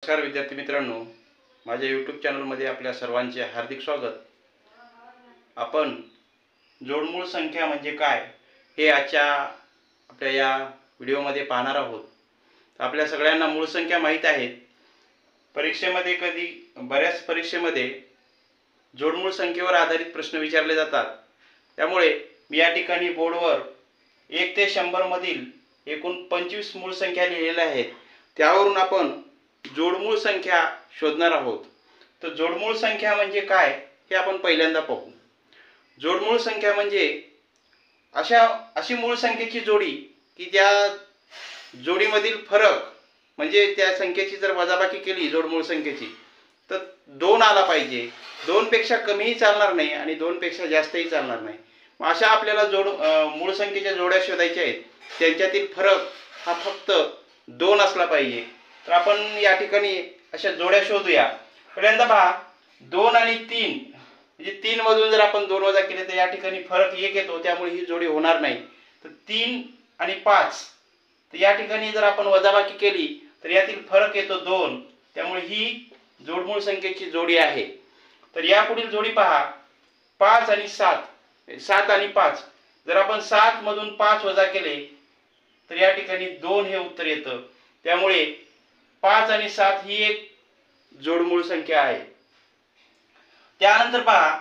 नमस्कार विद्यार्थी मित्रांनो, माझ्या यूट्यूब चॅनलमध्ये आपल्या सर्वांचे हार्दिक स्वागत। आपण जोडमूळ संख्या म्हणजे काय हे आजच्या आपल्या या व्हिडिओमध्ये पाहणार आहोत। आपल्या सगळ्यांना मूळ संख्या माहित आहेत। परीक्षेमध्ये बऱ्याच परीक्षेमध्ये जोडमूळ संख्येवर आधारित प्रश्न विचारले जातात। त्यामुळे मी या ठिकाणी बोर्डवर 1 ते 100 मधील एकूण 25 मूळ संख्या लिहिलेल्या आहेत। त्यावरून आपण जोडमूळ संख्या शोधणार आहोत। तर जोडमूळ संख्या म्हणजे काय हे आपण पहिल्यांदा पाहू। जोडमूळ संख्या म्हणजे अशी मूळ संख्येची जोडी की त्या जोडीमधील फरक म्हणजे त्या संख्येची जर वजाबाकी केली जोडमूळ संख्येची तर 2 आला पाहिजे। 2 पेक्षा कमीही चालणार नाही आणि 2 पेक्षा जास्तही चालणार नाही। मग अशा आपल्याला मूळ संख्येच्या जोड्या शोधायच्या आहेत। त्यांच्यातील फरक हा फक्त 2 असला पाहिजे। तर आपण या ठिकाणी अशा जोड्या शोधूया। पहिल्यांदा पहा 2 आणि 3 म्हणजे 3 मधून जर आपण 2 वजा केले तर या ठिकाणी फरक 1 येतो, त्यामुळे ही जोडी होणार नाही। तर 3 आणि 5 तर या ठिकाणी जर आपण वजाबाकी केली तर यातील फरक येतो 2, त्यामुळे ही जोडमूळ संख्येची जोडी आहे। तर यापुढील जोडी पहा 5 आणि 7, 7 आणि 5 जर आपण 7 मधून 5 वजा केले तर या ठिकाणी 2 हे उत्तर येतं, त्यामुळे 5 आणि 7 ही एक जोडमूळ संख्या आहे। त्यानंतर पहा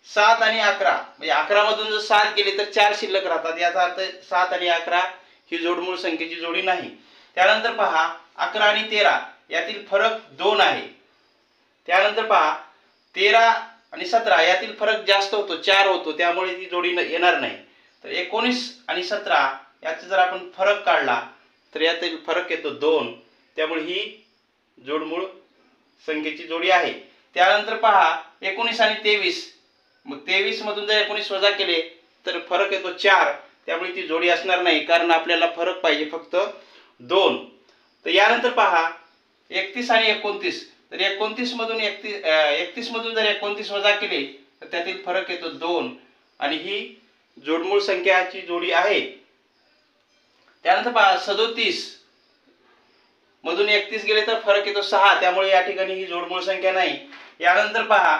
7 आणि 11 म्हणजे 11 मधून जर 7 गेले तर 4 शिल्लक राहतात, याचा अर्थ 7 आणि 11 ही जोडमूळ संख्येची जोडी नाही। त्यानंतर पहा 11 आणि 13 यातील फरक 2 आहे। त्यानंतर पहा 13 आणि 17 यातील फरक जास्त होतो, 4 होतो, त्यामुळे ती जोडी येणार नाही। तर 19 आणि 17 याचा जर आपण फरक काढला तर यातील फरक येतो 2, त्यामुळे ही जोडमूळ संख्येची जोडी आहे। त्यानंतर पहा 19 आणि 23, मग 23 मधून जर 19 वजा केले तर फरक येतो 4, त्यामुळे ती जोडी असणार नाही, कारण आपल्याला फरक पाहिजे फक्त 2। तर यानंतर पहा 31 आणि 29 तर 31 मधून जर 29 वजा केले तर त्यातील फरक येतो 2 आणि ही जोडमूळ संख्याची जोडी आहे। त्यानंतर पहा 37 मधून 31 गेले तर फरक येतो 6, त्यामुळे या ठिकाणी ही जोडमूळ संख्या नाही। यानंतर पहा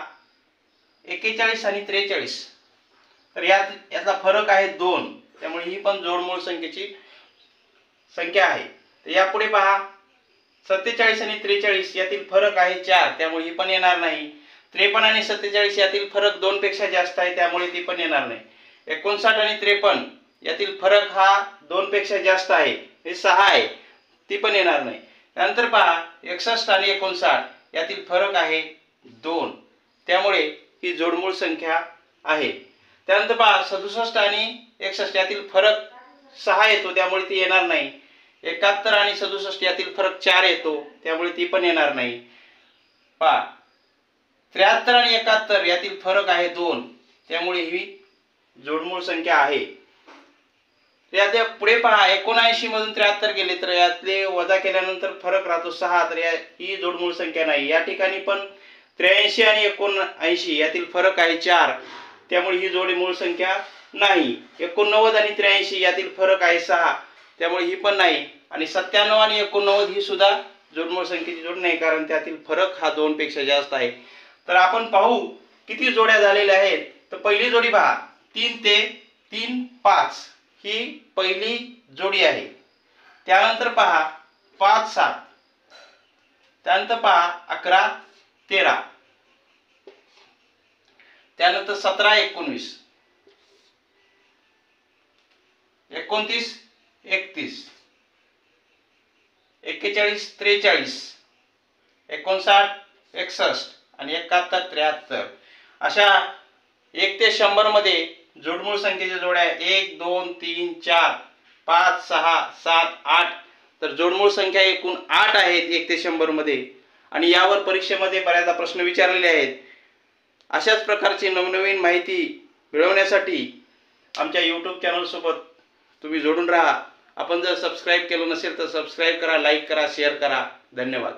41 आणि 43 तर याचा फरक आहे 2, त्यामुळे ही पण जोडमूळ संख्येची संख्या आहे। तर यापुढे पहा 47 आणि 43 यातील फरक आहे 4, त्यामुळे ही पण येणार नाही। 53 आणि 47 यातील फरक 2 पेक्षा जास्त आहे, त्यामुळे ती पण येणार नाही। 59 आणि 53 यातील फरक हा 2 पेक्षा जास्त आहे, हे 6 आहे, ती पण येणार नाही। त्यानंतर पहा 61 आणि 59 यातील फरक आहे 2, त्यामुळे ही जोडमूळ संख्या आहे। त्यानंतर पहा 67 आणि 61 यातील फरक 6 येतो, त्यामुळे ती येणार नाही। 71 आणि 67 यातील फरक 4 येतो, त्यामुळे ती पण येणार नाही। पहा 73 आणि 71 यातील फरक आहे 2, त्यामुळे ही जोडमूळ संख्या आहे। याच्या पुढे पहा 79 मधून 73 गेले तर यातले वजा केल्यानंतर फरक राहतो 6, तर ही जोडमूळ संख्या नाही। या ठिकाणी पण 83 आणि 79 यातील फरक आहे 4, त्यामुळे ही जोडमूळ संख्या नाही। 89 आणि 83 यातील फरक आहे 6, त्यामुळे ही पण नाही। आणि 97 आणि 89 ही सुद्धा जोडमूळ संख्येची जोड नाही, कारण त्यातील फरक हा 2 पेक्षा जास्त आहे। तर आपण पाहू किती जोड्या झालेल्या आहेत। तर पहिली जोडी पहा 3 ते 3 5 ही पहिली जोडी आहे। त्यानंतर पहा 5 7, त्यानंतर पहा 11 13, त्यानंतर 17 19 29 31 41 43 59 61 आणि 71 73 अशा 1 ते 100 मध्ये जोडमूळ संख्येच्या जोड्या 1 2 3 4 5 6 7 8 तर जोडमूळ संख्या एकूण 8 आहेत 1 ते 100 मध्ये, आणि यावर परीक्षेमध्ये बऱ्याचदा प्रश्न विचारलेले आहेत। अशाच प्रकारची नवनवीन माहिती मिळवण्यासाठी आमच्या यूट्यूब चॅनल सोबत तुम्ही जोडून राहा। आपण जर सबस्क्राइब केलं नसेल तर सबस्क्राइब करा, लाईक करा, शेअर करा। धन्यवाद।